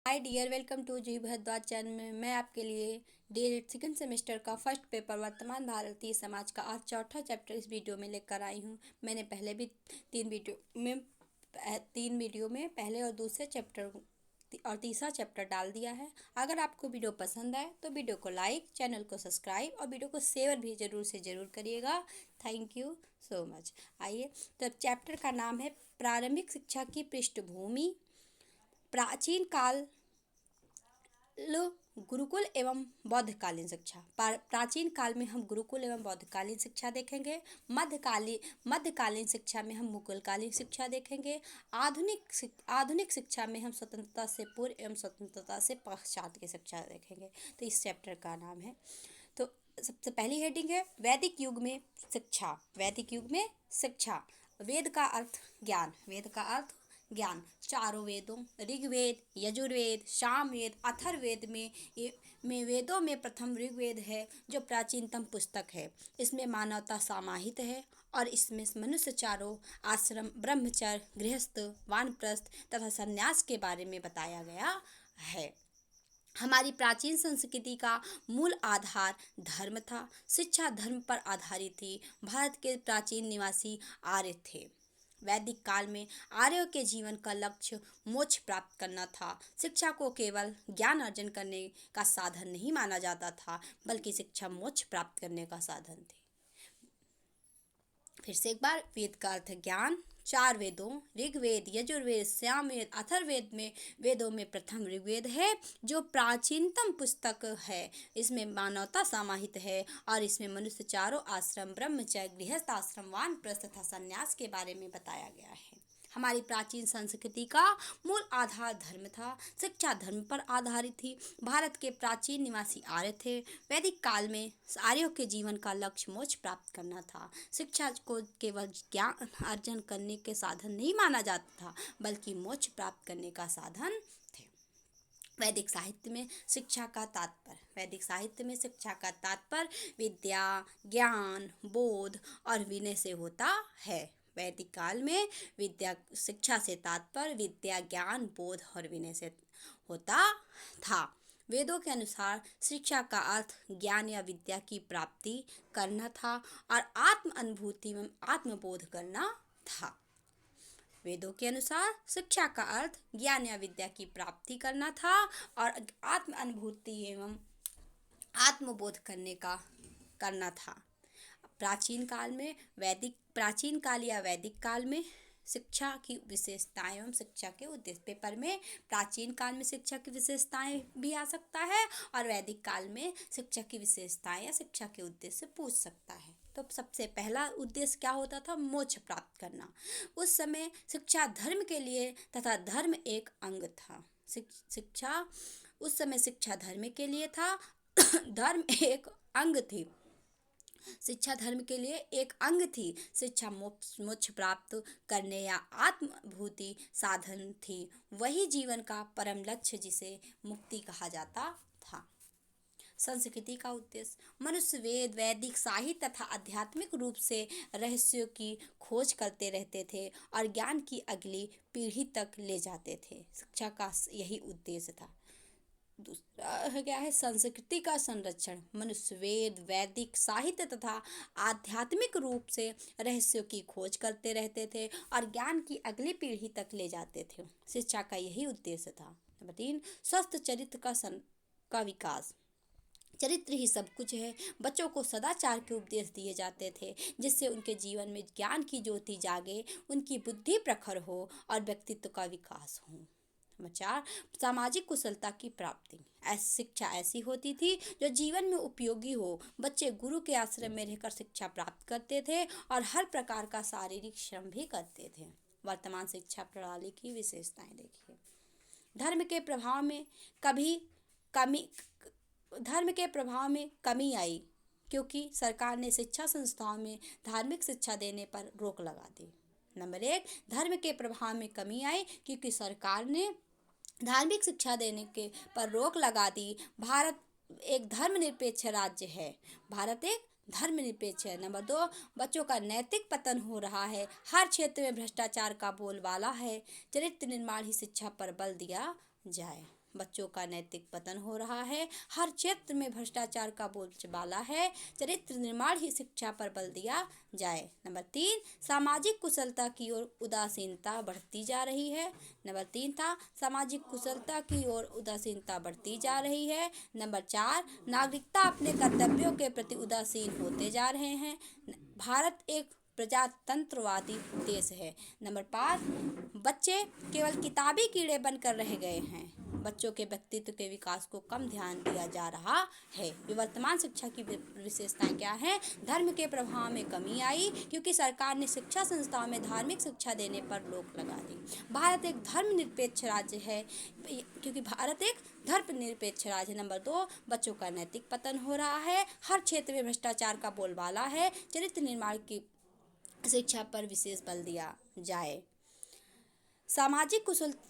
Hi dear, welcome to G Bhardwaj channel में मैं आपके लिए डी.एड सेकंड सेमेस्टर का फर्स्ट पेपर वर्तमान भारतीय समाज का आज चौथा चैप्टर इस वीडियो में लेकर आई हूँ। मैंने पहले भी तीन वीडियो में पहले और दूसरे चैप्टर और तीसरा चैप्टर डाल दिया है। अगर आपको वीडियो पसंद आए तो वीडियो को लाइक, चैनल को सब्सक्राइब और वीडियो को शेयर भी ज़रूर करिएगा। Thank you so much. आइए, तो चैप्टर का नाम है प्रारंभिक शिक्षा की पृष्ठभूमि। प्राचीन काल गुरुकुल एवं बौद्धकालीन शिक्षा। प्राचीन काल में हम गुरुकुल एवं बौद्धकालीन शिक्षा देखेंगे। मध्यकालीन शिक्षा में हम मुगलकालीन शिक्षा देखेंगे। आधुनिक शिक्षा में हम स्वतंत्रता से पूर्व एवं स्वतंत्रता से पश्चात की शिक्षा देखेंगे। तो इस चैप्टर का नाम है, तो सबसे पहली हेडिंग है वैदिक युग में शिक्षा। वैदिक युग में शिक्षा। वेद का अर्थ ज्ञान। वेद का अर्थ ज्ञान। चारों वेदों ऋग्वेद, यजुर्वेद, सामवेद, अथर्ववेद में वेदों में प्रथम ऋग्वेद है, जो प्राचीनतम पुस्तक है। इसमें मानवता समाहित है और इसमें मनुष्य चारों आश्रम, ब्रह्मचर्य, गृहस्थ, वानप्रस्थ तथा संन्यास के बारे में बताया गया है। हमारी प्राचीन संस्कृति का मूल आधार धर्म था। शिक्षा धर्म पर आधारित थी। भारत के प्राचीन निवासी आर्य थे। वैदिक काल में आर्यों के जीवन का लक्ष्य मोक्ष प्राप्त करना था। शिक्षा को केवल ज्ञान अर्जन करने का साधन नहीं माना जाता था, बल्कि शिक्षा मोक्ष प्राप्त करने का साधन थी। फिर से एक बार, वेद का अर्थ ज्ञान। चार वेदों ऋग्वेद, यजुर्वेद, सामवेद, अथर्ववेद में वेदों में प्रथम ऋग्वेद है, जो प्राचीनतम पुस्तक है। इसमें मानवता समाहित है और इसमें मनुष्य चारों आश्रम, ब्रह्मचर्य, गृहस्थ आश्रम, वानप्रस्थ तथा संन्यास के बारे में बताया गया है। हमारी प्राचीन संस्कृति का मूल आधार धर्म था। शिक्षा धर्म पर आधारित थी। भारत के प्राचीन निवासी आर्य थे। वैदिक काल में आर्यों के जीवन का लक्ष्य मोक्ष प्राप्त करना था। शिक्षा को केवल ज्ञान अर्जन करने के साधन नहीं माना जाता था, बल्कि मोक्ष प्राप्त करने का साधन थे। वैदिक साहित्य में शिक्षा का तात्पर्य। वैदिक साहित्य में शिक्षा का तात्पर्य विद्या, ज्ञान, बोध और विनय से होता है। वैदिक काल में विद्या शिक्षा से तात्पर्य विद्या, ज्ञान, बोध और विनय से होता था। वेदों के अनुसार शिक्षा का अर्थ ज्ञान या विद्या की प्राप्ति करना था और आत्म अनुभूति में आत्मबोध करना था। वेदों के अनुसार शिक्षा का अर्थ ज्ञान या विद्या की प्राप्ति करना था और आत्म अनुभूति एवं आत्मबोध करना था। प्राचीन काल या वैदिक काल में शिक्षा की विशेषताएं एवं शिक्षा के उद्देश्य। पेपर में प्राचीन काल में शिक्षा की विशेषताएं भी आ सकता है और वैदिक काल में शिक्षा की विशेषताएं या शिक्षा के उद्देश्य पूछ सकता है। तो सबसे पहला उद्देश्य क्या होता था? मोक्ष प्राप्त करना। उस समय शिक्षा धर्म के लिए तथा धर्म एक अंग था। उस समय शिक्षा धर्म के लिए था धर्म एक अंग थी। शिक्षा धर्म के लिए एक अंग थी। शिक्षा मोक्ष प्राप्त करने या आत्मभूति साधन थी। वही जीवन का परम लक्ष्य, जिसे मुक्ति कहा जाता था। संस्कृति का उद्देश्य। मनुष्य वैदिक साहित्य तथा आध्यात्मिक रूप से रहस्यों की खोज करते रहते थे और ज्ञान की अगली पीढ़ी तक ले जाते थे। शिक्षा का यही उद्देश्य था। दूसरा क्या है? संस्कृति का संरक्षण। मनुष्य वैदिक साहित्य तथा आध्यात्मिक रूप से रहस्यों की खोज करते रहते थे और ज्ञान की अगली पीढ़ी तक ले जाते थे। शिक्षा का यही उद्देश्य था। नंबर 3, स्वस्थ चरित्र का विकास। चरित्र ही सब कुछ है। बच्चों को सदाचार के उपदेश दिए जाते थे, जिससे उनके जीवन में ज्ञान की ज्योति जागे, उनकी बुद्धि प्रखर हो और व्यक्तित्व का विकास हो। नंबर 4, सामाजिक कुशलता की प्राप्ति। शिक्षा ऐसी होती थी जो जीवन में उपयोगी हो। बच्चे गुरु के आश्रम में रहकर शिक्षा प्राप्त करते थे और हर प्रकार का शारीरिक श्रम भी करते थे। वर्तमान शिक्षा प्रणाली की विशेषताएं देखिए। धर्म के प्रभाव में कमी आई, क्योंकि सरकार ने शिक्षा संस्थाओं में धार्मिक शिक्षा देने पर रोक लगा दी। नंबर 1, धर्म के प्रभाव में कमी आई क्योंकि सरकार ने धार्मिक शिक्षा देने के पर रोक लगा दी। भारत एक धर्मनिरपेक्ष राज्य है। भारत एक धर्मनिरपेक्ष है। नंबर 2, बच्चों का नैतिक पतन हो रहा है। हर क्षेत्र में भ्रष्टाचार का बोलबाला है। चरित्र निर्माण ही शिक्षा पर बल दिया जाए। बच्चों का नैतिक पतन हो रहा है, हर क्षेत्र में भ्रष्टाचार का बोलबाला है, चरित्र निर्माण ही शिक्षा पर बल दिया जाए। नंबर 3, सामाजिक कुशलता की ओर उदासीनता बढ़ती जा रही है। नंबर 3 था सामाजिक कुशलता की ओर उदासीनता बढ़ती जा रही है। नंबर 4, नागरिकता अपने कर्तव्यों के प्रति उदासीन होते जा रहे हैं। भारत एक प्रजातंत्रवादी देश है। नंबर 5, बच्चे केवल किताबी कीड़े बनकर रह गए हैं। बच्चों के व्यक्तित्व के विकास को कम ध्यान दिया जा रहा है। वर्तमान शिक्षा की विशेषताएं क्या है? धर्म के प्रभाव में कमी आई क्योंकि सरकार ने शिक्षा संस्थाओं में धार्मिक शिक्षा देने पर रोक लगा दी। भारत एक धर्मनिरपेक्ष राज्य है क्योंकि भारत एक धर्मनिरपेक्ष राज्य। नंबर 2, बच्चों का नैतिक पतन हो रहा है, हर क्षेत्र में भ्रष्टाचार का बोलबाला है, चरित्र निर्माण की शिक्षा पर विशेष बल दिया जाए। सामाजिक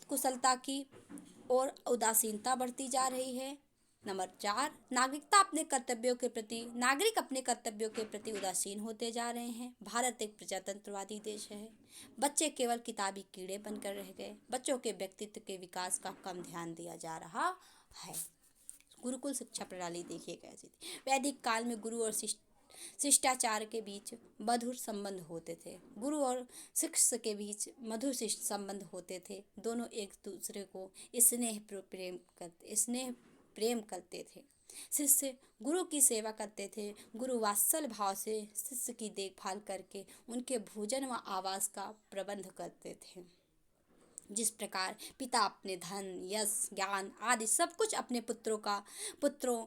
कुशलता की और उदासीनता बढ़ती जा रही है। नंबर 4, नागरिक अपने कर्तव्यों के प्रति उदासीन होते जा रहे हैं। भारत एक प्रजातंत्रवादी देश है। बच्चे केवल किताबी कीड़े बनकर रह गए। बच्चों के व्यक्तित्व के विकास का कम ध्यान दिया जा रहा है। गुरुकुल शिक्षा प्रणाली देखिए कैसी थी। वैदिक काल में गुरु और शिष्टाचार के बीच मधुर संबंध होते थे। गुरु और शिष्य के बीच मधुर संबंध होते थे। दोनों एक दूसरे को स्नेह प्रेम करते थे। शिष्य गुरु की सेवा करते थे। गुरु वात्सल भाव से शिष्य की देखभाल करके उनके भोजन व आवास का प्रबंध करते थे। जिस प्रकार पिता अपने धन, यश, ज्ञान आदि सब कुछ अपने पुत्रों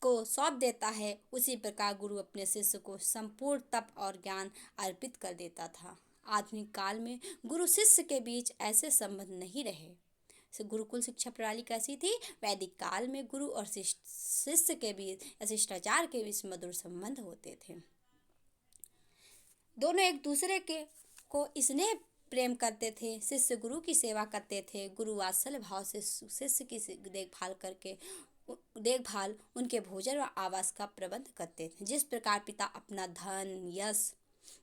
को सौंप देता है, उसी प्रकार गुरु अपने शिष्य को संपूर्ण तप और ज्ञान अर्पित कर देता था। आधुनिक काल में गुरु शिष्य के बीच ऐसे संबंध नहीं रहे। गुरुकुल शिक्षा प्रणाली कैसी थी? वैदिक काल में गुरु और शिष्य के बीच या शिष्टाचार के बीच मधुर संबंध होते थे। दोनों एक दूसरे को स्नेह प्रेम करते थे। शिष्य गुरु की सेवा करते थे। गुरु वात्सल्य भाव से शिष्य की देखभाल उनके भोजन व आवास का प्रबंध करते थे। जिस प्रकार पिता अपना धन, यश,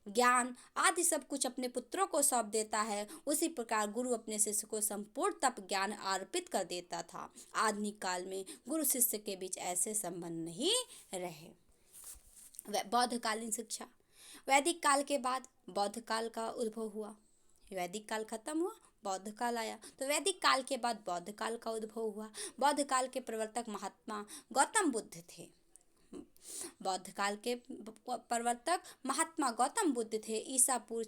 ज्ञान आदि सब कुछ अपने पुत्रों को सौंप देता है, उसी प्रकार गुरु अपने शिष्य को संपूर्ण तप ज्ञान अर्पित कर देता था। आधुनिक काल में गुरु शिष्य के बीच ऐसे संबंध नहीं रहे। बौद्धकालीन शिक्षा। वैदिक काल के बाद बौद्ध काल का उद्भव हुआ। वैदिक काल खत्म हुआ, बौद्ध काल आया, तो वैदिक काल के बाद बौद्ध काल का उद्भव हुआ। बौद्ध काल के प्रवर्तक महात्मा गौतम बुद्ध थे। बौद्ध काल के प्रवर्तक महात्मा गौतम बुद्ध थे। ईसा पूर्व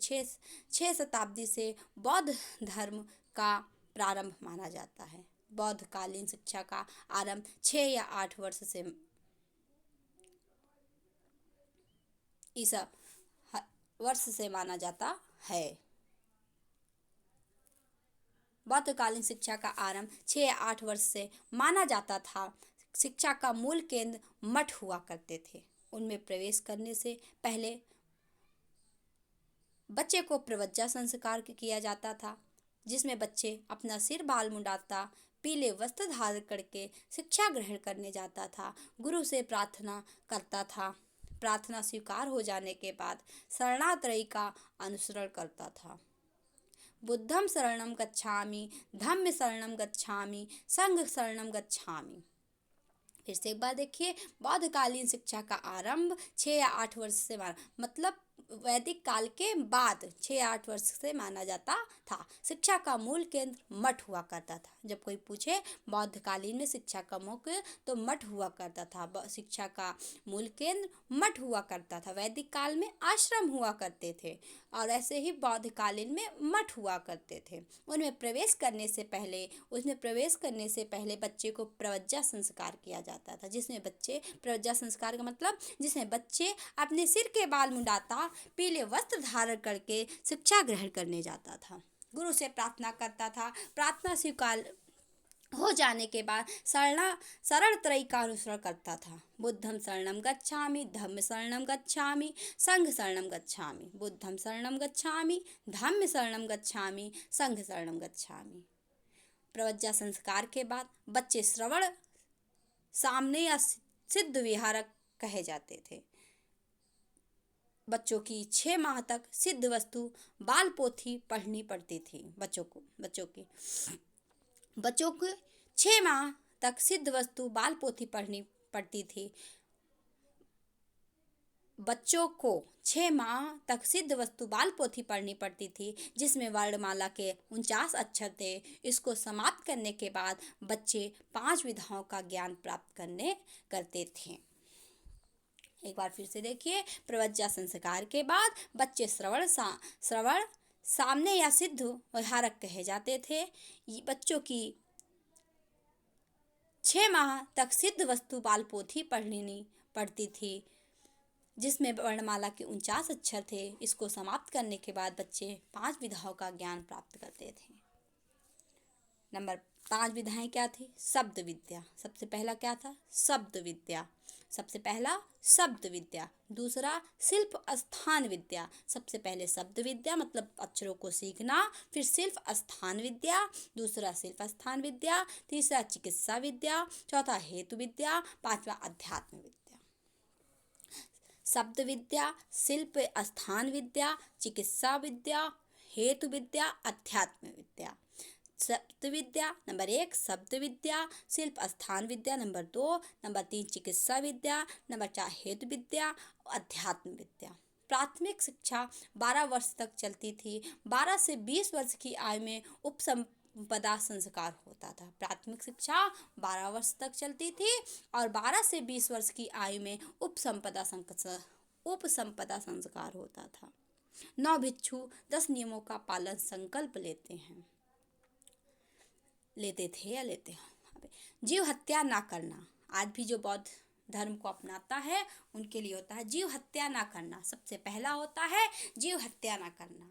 6 शताब्दी से बौद्ध धर्म का प्रारंभ माना जाता है। बौद्धकालीन शिक्षा का आरंभ 6 या 8 वर्ष से ईसा वर्ष से माना जाता है। बौद्धकालीन शिक्षा का आरंभ 6 या 8 वर्ष से माना जाता था। शिक्षा का मूल केंद्र मठ हुआ करते थे। उनमें प्रवेश करने से पहले बच्चे को प्रवज्जा संस्कार किया जाता था, जिसमें बच्चे अपना सिर बाल मुंडाता, पीले वस्त्र धारण करके शिक्षा ग्रहण करने जाता था। गुरु से प्रार्थना करता था। प्रार्थना स्वीकार हो जाने के बाद शरणात्रयी का अनुसरण करता था। बुद्धं शरणं गच्छामि, धम्म शरणं गच्छामि, संघ शरणं गच्छामि। फिर से एक बार देखिए, बौद्धकालीन शिक्षा का आरंभ 6 या 8 वर्ष से मतलब वैदिक काल के बाद 6 या 8 वर्ष से माना जाता था। शिक्षा का मूल केंद्र मठ हुआ करता था। जब कोई पूछे बौद्धकालीन में शिक्षा का मुख्य, तो मठ हुआ करता था। शिक्षा का मूल केंद्र मठ हुआ करता था। वैदिक काल में आश्रम हुआ करते थे और ऐसे ही बौद्धकालीन में मठ हुआ करते थे। उसमें प्रवेश करने से पहले बच्चे को प्रवज्जा संस्कार किया जाता था, जिसमें बच्चे प्रवज्जा संस्कार का मतलब जिसमें बच्चे अपने सिर के बाल मुंडाता, पीले वस्त्र धारण करके शिक्षा ग्रहण करने जाता था। गुरु से प्रार्थना करता था। प्रार्थना स्वीकार हो जाने के बाद शरण त्रयी का अनुसरण करता था। बुद्धं शरणं गच्छामि, धम्म शरणं गच्छामि, संघ शरणं गच्छामि। बुद्धं शरणं गच्छामि, धम्म शरणं गच्छामि, संघ शरणं गच्छामि। प्रवज्जा संस्कार के बाद बच्चे श्रवण, सामने या सिद्ध विहारक कहे जाते थे। बच्चों की 6 माह तक सिद्ध वस्तु बाल पोथी पढ़नी पड़ती थी। बच्चों के 6 माह तक सिद्ध वस्तु बाल पोथी पढ़नी पड़ती थी। बच्चों को 6 माह तक सिद्ध वस्तु बाल पोथी पढ़नी पड़ती थी, जिसमें वर्णमाला के 49 अक्षर थे। इसको समाप्त करने के बाद बच्चे 5 विधाओं का ज्ञान प्राप्त करते थे। एक बार फिर से देखिए, प्रवज्जा संस्कार के बाद बच्चे श्रवण सामने या सिद्ध व्यवहारक कहे जाते थे। ये बच्चों की 6 माह तक सिद्ध वस्तु बाल पोथी पढ़नी पड़ती थी, जिसमें वर्णमाला के 49 अक्षर थे। इसको समाप्त करने के बाद बच्चे 5 विधाओं का ज्ञान प्राप्त करते थे। नंबर 5 विधाएं क्या थी? शब्द विद्या। सबसे पहला क्या था? शब्द विद्या। सबसे पहला शब्द विद्या। दूसरा शिल्प स्थान विद्या। सबसे पहले शब्द विद्या मतलब अक्षरों को सीखना, फिर शिल्प स्थान विद्या, दूसरा शिल्प स्थान विद्या, तीसरा चिकित्सा विद्या, चौथा हेतु विद्या, पांचवा अध्यात्म विद्या। शब्द विद्या, शिल्प स्थान विद्या, चिकित्सा विद्या, हेतु विद्या, अध्यात्म विद्या। शब्द विद्या नंबर 1, शब्द विद्या, शिल्प स्थान विद्या नंबर 2, नंबर 3 चिकित्सा विद्या, नंबर 4 हेतु विद्या, अध्यात्म विद्या। प्राथमिक शिक्षा 12 वर्ष तक चलती थी। 12 से 20 वर्ष की आयु में उपसंपदा संस्कार होता था। प्राथमिक शिक्षा 12 वर्ष तक चलती थी और 12 से 20 वर्ष की आयु में उपसंपदा संस्कार होता था। 9 भिक्षु 10 नियमों का पालन संकल्प लेते हैं। जीव हत्या ना करना। आज भी जो बौद्ध धर्म को अपनाता है उनके लिए होता है जीव हत्या ना करना। सबसे पहला होता है जीव हत्या ना करना।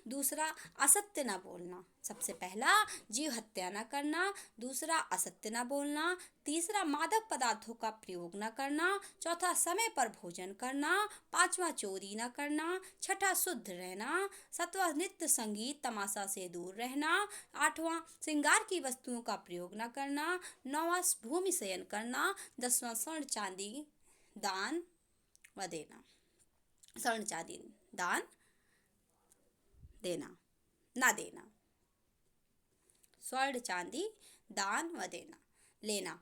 दूसरा असत्य ना बोलना। सबसे पहला जीव हत्या ना करना, दूसरा असत्य ना बोलना, तीसरा मादक पदार्थों का प्रयोग ना करना, चौथा समय पर भोजन करना, पांचवा चोरी ना करना, छठा शुद्ध रहना, सातवां नृत्य संगीत तमाशा से दूर रहना, आठवां श्रृंगार की वस्तुओं का प्रयोग ना करना, नौवां भूमि शयन करना, 10वां स्वर्ण चांदी दान व देना। स्वर्ण चांदी दान देना ना देना। स्वर्ण चांदी दान व देना। लेना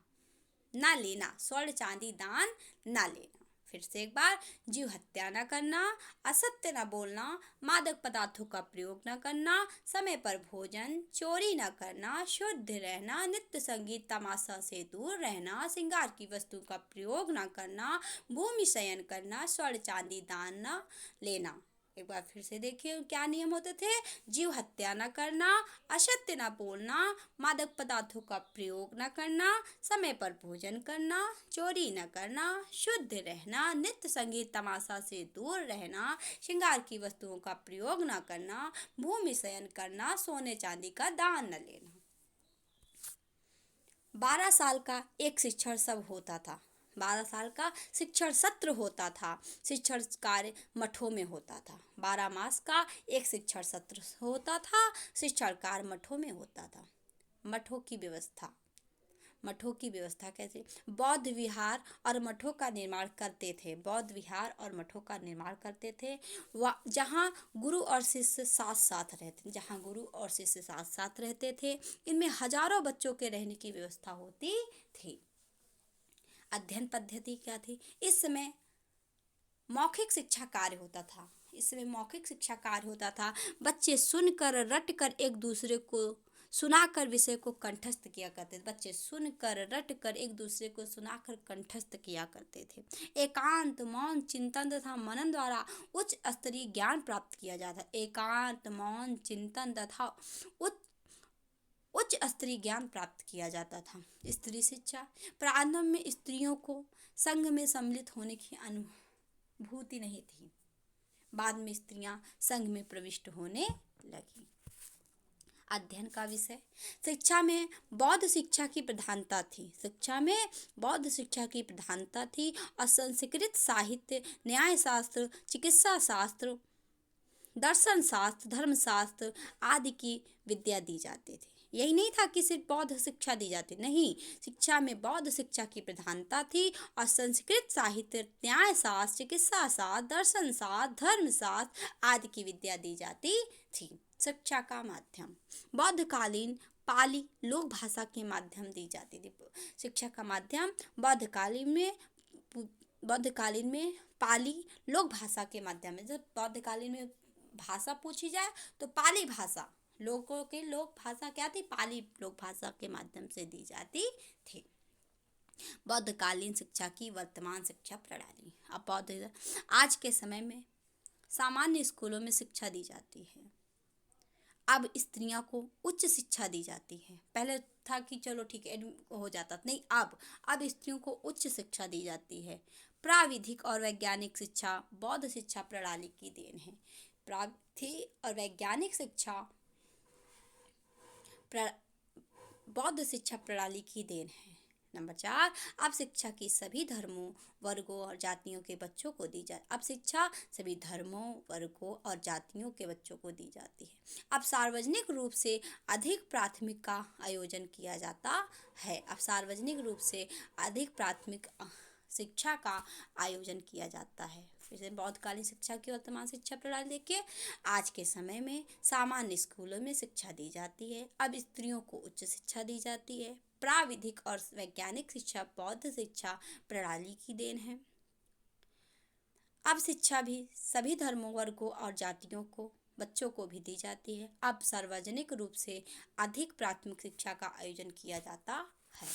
ना लेना। स्वर्ण चांदी दान ना लेना। फिर से एक बार, जीव हत्या ना करना, असत्य ना बोलना, मादक पदार्थों का प्रयोग ना करना, समय पर भोजन, चोरी ना करना, शुद्ध रहना, नृत्य संगीत तमाशा से दूर रहना, श्रृंगार की वस्तु का प्रयोग ना करना, भूमि शयन करना, स्वर्ण चांदी दान ना लेना। एक बार फिर से देखिए क्या नियम होते थे। जीव हत्या न करना, असत्य न बोलना, मादक पदार्थों का प्रयोग न करना, समय पर भोजन करना, चोरी न करना, शुद्ध रहना, नृत्य संगीत तमाशा से दूर रहना, श्रृंगार की वस्तुओं का प्रयोग न करना, भूमि शयन करना, सोने चांदी का दान न लेना। 12 साल का एक शिक्षण सब होता था। 12 साल का शिक्षण सत्र होता था। शिक्षण कार्य मठों में होता था। 12 मास का एक शिक्षण सत्र होता था। शिक्षण कार्य मठों में होता था। मठों की व्यवस्था कैसे? बौद्ध विहार और मठों का निर्माण करते थे। बौद्ध विहार और मठों का निर्माण करते थे जहाँ गुरु और शिष्य साथ साथ रहते थे। इनमें हजारों बच्चों के रहने की व्यवस्था होती थी। अध्ययन पद्धति क्या थी? इस समय मौखिक शिक्षा कार्य होता था। बच्चे सुनकर रटकर एक दूसरे को सुनाकर विषय को कंठस्थ किया करते थे। बच्चे सुनकर रटकर एक दूसरे को सुनाकर कंठस्थ किया करते थे। एकांत मौन चिंतन तथा मनन द्वारा उच्च स्तरीय ज्ञान प्राप्त किया जाता। एकांत मौन चिंतन तथा उच्च स्तरीय ज्ञान प्राप्त किया जाता था। स्त्री शिक्षा। प्रारंभ में स्त्रियों को संघ में सम्मिलित होने की अनुभूति नहीं थी। बाद में स्त्रियां संघ में प्रविष्ट होने लगी। अध्ययन का विषय। शिक्षा में बौद्ध शिक्षा की प्रधानता थी और संस्कृत साहित्य, न्याय शास्त्र, चिकित्सा शास्त्र, दर्शन शास्त्र, धर्मशास्त्र आदि की विद्या दी जाती थी। यही नहीं था कि सिर्फ बौद्ध शिक्षा दी जाती, नहीं, शिक्षा में बौद्ध शिक्षा की प्रधानता थी और संस्कृत साहित्य, न्याय शास्त्र, चिकित्सा शास्त्र, दर्शन शास्त्र, धर्मशास्त्र आदि की विद्या दी जाती थी। शिक्षा का माध्यम। बौद्धकालीन पाली लोक भाषा के माध्यम दी जाती थी। शिक्षा का माध्यम बौद्धकालीन में पाली लोक भाषा के माध्यम में, जब बौद्धकालीन में भाषा पूछी जाए तो पाली भाषा, लोगों की लोक भाषा क्या थी, पाली लोक भाषा के माध्यम से दी जाती थी। बौद्धकालीन शिक्षा की वर्तमान शिक्षा प्रणाली। अब आज के समय में सामान्य स्कूलों में शिक्षा दी जाती है। अब स्त्रियों को उच्च शिक्षा दी जाती है। पहले था कि चलो ठीक है हो जाता, नहीं, अब स्त्रियों को उच्च शिक्षा दी जाती है। प्राविधिक और वैज्ञानिक शिक्षा बौद्ध शिक्षा प्रणाली की देन है। प्राविधिक और वैज्ञानिक शिक्षा बौद्ध शिक्षा प्रणाली की देन है। नंबर 4, अब शिक्षा की सभी धर्मों, वर्गों और जातियों के बच्चों को दी जाती। अब शिक्षा सभी धर्मों, वर्गों और जातियों के बच्चों को दी जाती है। अब सार्वजनिक रूप से अधिक प्राथमिक का आयोजन किया जाता है। अब सार्वजनिक रूप से अधिक प्राथमिक शिक्षा का आयोजन किया जाता है। फिर से बौद्धकालीन शिक्षा की वर्तमान शिक्षा प्रणाली देखिए। आज के समय में सामान्य स्कूलों में शिक्षा दी जाती है। अब स्त्रियों को उच्च शिक्षा दी जाती है। प्राविधिक और वैज्ञानिक शिक्षा बौद्ध शिक्षा प्रणाली की देन है। अब शिक्षा भी सभी धर्मों, वर्गों और जातियों को बच्चों को भी दी जाती है। अब सार्वजनिक रूप से अधिक प्राथमिक शिक्षा का आयोजन किया जाता है।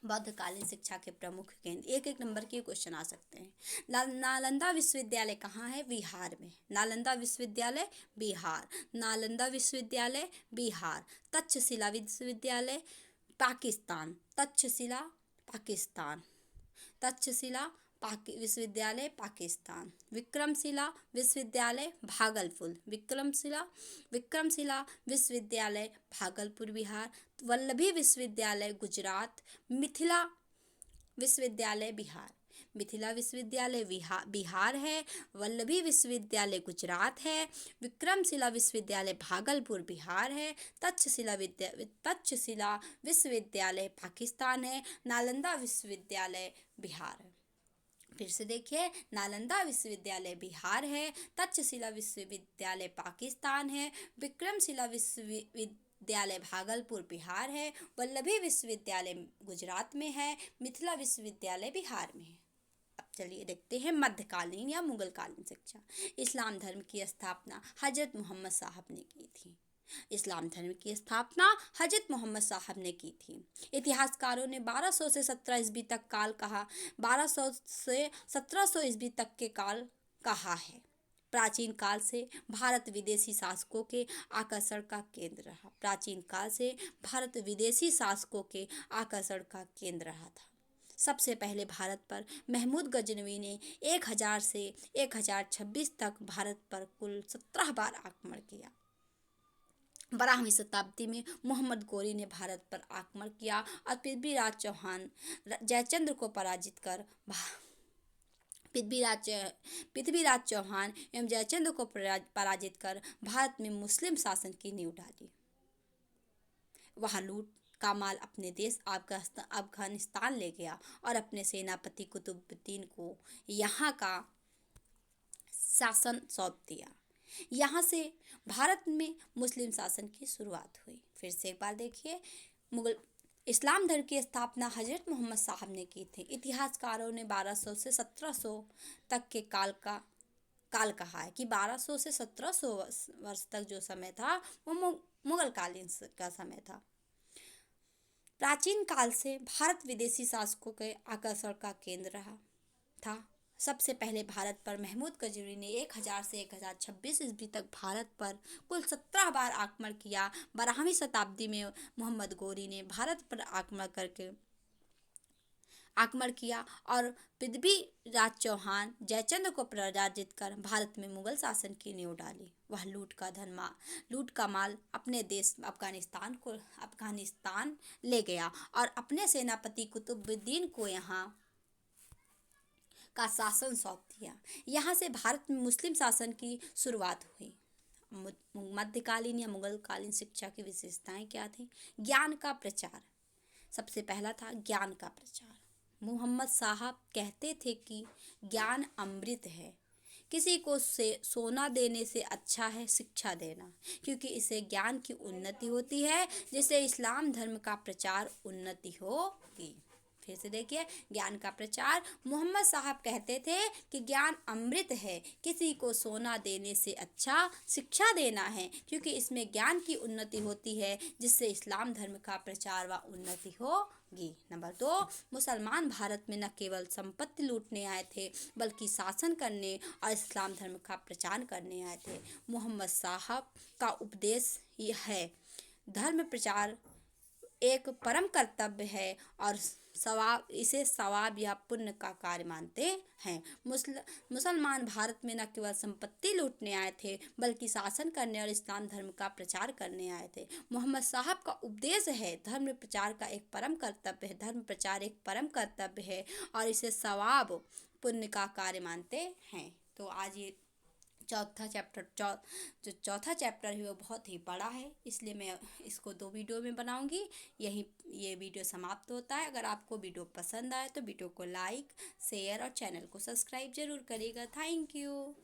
बौद्धकालीन शिक्षा के प्रमुख केंद्र, एक नंबर के क्वेश्चन आ सकते हैं। नालंदा विश्वविद्यालय कहाँ है? बिहार में। नालंदा विश्वविद्यालय बिहार। नालंदा विश्वविद्यालय बिहार। तक्षशिला विश्वविद्यालय पाकिस्तान। तक्षशिला पाकिस्तान। तक्षशिला विश्वविद्यालय पाकिस्तान। विक्रमशिला विश्वविद्यालय भागलपुर। विक्रमशिला विश्वविद्यालय भागलपुर बिहार। वल्लभी विश्वविद्यालय गुजरात। मिथिला विश्वविद्यालय बिहार। मिथिला विश्वविद्यालय बिहार है। वल्लभी विश्वविद्यालय गुजरात है। विक्रमशिला विश्वविद्यालय भागलपुर बिहार है। तक्षशिला विश्वविद्यालय पाकिस्तान है। नालंदा विश्वविद्यालय बिहार है। फिर से देखिए, नालंदा विश्वविद्यालय बिहार है। तक्षशिला विश्वविद्यालय पाकिस्तान है। विक्रमशिला विश्वविद्यालय भागलपुर बिहार है। वल्लभी विश्वविद्यालय गुजरात में है। मिथिला विश्वविद्यालय बिहार में है। अब चलिए देखते हैं मध्यकालीन या मुगलकालीन शिक्षा। इस्लाम धर्म की स्थापना हजरत मोहम्मद साहब ने की थी। इस्लाम धर्म की स्थापना हजरत मोहम्मद साहब ने की थी। इतिहासकारों ने 1200 से 17 ईस्वी तक काल कहा। 1200 से 1700 ईस्वी तक के काल कहा है। प्राचीन काल से भारत विदेशी शासकों के आकर्षण का केंद्र रहा। प्राचीन काल से भारत विदेशी शासकों के आकर्षण का केंद्र रहा था। सबसे पहले भारत पर महमूद गजनवी ने 1000 से 1026 तक भारत पर कुल 17 बार आक्रमण किया। 12वीं शताब्दी में मोहम्मद गोरी ने भारत पर आक्रमण किया और पृथ्वीराज चौहान जयचंद्र को पराजित कर पृथ्वीराज चौहान एवं जयचंद्र को पराजित कर भारत में मुस्लिम शासन की नींव डाली। वह लूट का माल अपने देश अफगानिस्तान ले गया और अपने सेनापति कुतुबुद्दीन को यहाँ का शासन सौंप दिया। यहाँ से भारत में मुस्लिम शासन की शुरुआत हुई। फिर से एक बार देखिए, इस्लाम धर्म की स्थापना हजरत मोहम्मद साहब ने की थी। इतिहासकारों ने 1200 से 1700 तक के काल कहा है कि 1200 से 1700 वर्ष तक जो समय था वो मुगलकालीन का समय था। प्राचीन काल से भारत विदेशी शासकों के आकर्षण का केंद्र रहा था। सबसे पहले भारत पर महमूद गजनवी ने 1000 से 1026 ईस्वी तक भारत पर कुल 17 बार आक्रमण किया। 12वीं शताब्दी में मोहम्मद गोरी ने भारत पर आक्रमण किया और पृथ्वीराज चौहान जयचंद्र को पराजित कर भारत में मुगल शासन की नींव डाली। वह लूट का माल अपने देश अफगानिस्तान ले गया और अपने सेनापति कुतुबुद्दीन को यहाँ का शासन सौंप दिया। यहाँ से भारत में मुस्लिम शासन की शुरुआत हुई। मध्यकालीन या मुगलकालीन शिक्षा की विशेषताएं क्या थी? ज्ञान का प्रचार। सबसे पहला था ज्ञान का प्रचार। मोहम्मद साहब कहते थे कि ज्ञान अमृत है, किसी को से सोना देने से अच्छा है शिक्षा देना, क्योंकि इससे ज्ञान की उन्नति होती है, जिससे इस्लाम धर्म का प्रचार उन्नति होगी। फिर से देखिए, ज्ञान का प्रचार। मोहम्मद साहब कहते थे कि ज्ञान अमृत है, किसी को सोना देने से अच्छा शिक्षा देना है, क्योंकि इसमें ज्ञान की उन्नति होती है, जिससे इस्लाम धर्म का प्रचार व उन्नति होगी। नंबर 2, मुसलमान भारत में न केवल संपत्ति लूटने आए थे, बल्कि शासन करने और इस्लाम धर्म का प्रचार करने आए थे। मोहम्मद साहब का उपदेश यह है, धर्म प्रचार एक परम कर्तव्य है और इसे सवाब या पुण्य का कार्य मानते हैं। मुसलमान भारत में न केवल संपत्ति लूटने आए थे, बल्कि शासन करने और इस्लाम धर्म का प्रचार करने आए थे। मोहम्मद साहब का उपदेश है, धर्म प्रचार का एक परम कर्तव्य है, धर्म प्रचार एक परम कर्तव्य है और इसे सवाब पुण्य का कार्य मानते हैं। तो आज ये जो चौथा चैप्टर है वो बहुत ही बड़ा है, इसलिए मैं इसको 2 वीडियो में बनाऊंगी। ये वीडियो समाप्त होता है। अगर आपको वीडियो पसंद आए तो वीडियो को लाइक, शेयर और चैनल को सब्सक्राइब जरूर करिएगा। Thank you.